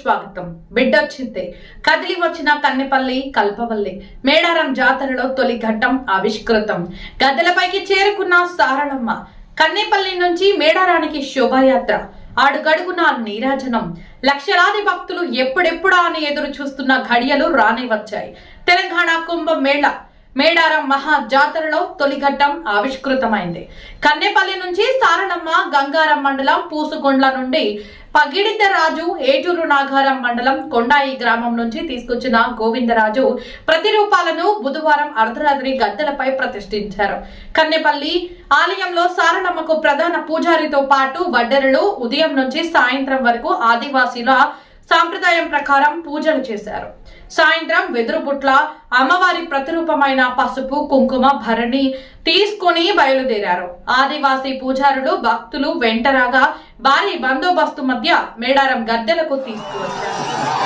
స్వాగతం. బిడ్డొచ్చింది కదిలి వచ్చిన కన్నెపల్లి కల్పవల్లి మేడారం జాతరలో తొలి ఘట్టం ఆవిష్కృతం. గద్దెలపైకి చేరుకున్న సారళమ్మ. కన్నెపల్లి నుంచి మేడారానికి శోభాయాత్ర. అడుగడుగున నీరాజనం. లక్షలాది భక్తులు ఎప్పుడెప్పుడా అని ఎదురు చూస్తున్న ఘడియలు రానే వచ్చాయి. తెలంగాణ కుంభమేళ మేడారం మహా జాతరలో తొలి ఘట్టం ఆవిష్కృతమైంది. కన్నెపల్లి నుంచి సారళమ్మ గంగారం మండలం పూసుకొండ్ల నుండి పగిడితరాజు ఏటూరు నాగారం మండలం కొండాయి గ్రామం నుంచి తీసుకొచ్చిన గోవిందరాజు ప్రతిరూపాలను బుధవారం అర్ధరాత్రి గద్దెలపై ప్రతిష్ఠించారు. కన్నెపల్లి ఆలయంలో సారళమ్మకు ప్రధాన పూజారితో పాటు వడ్డెరలు ఉదయం నుంచి సాయంత్రం వరకు ఆదివాసీల సాంప్రదాయం ప్రకారం పూజలు చేశారు. సాయంత్రం వెదురుబుట్ల అమ్మవారి ప్రతిరూపమైన పసుపు కుంకుమ భరణి తీసుకుని బయలుదేరారు. ఆదివాసీ పూజారులు భక్తులు వెంటరాగా భారీ బందోబస్తు మధ్య మేడారం గద్దెలకు తీసుకువచ్చారు.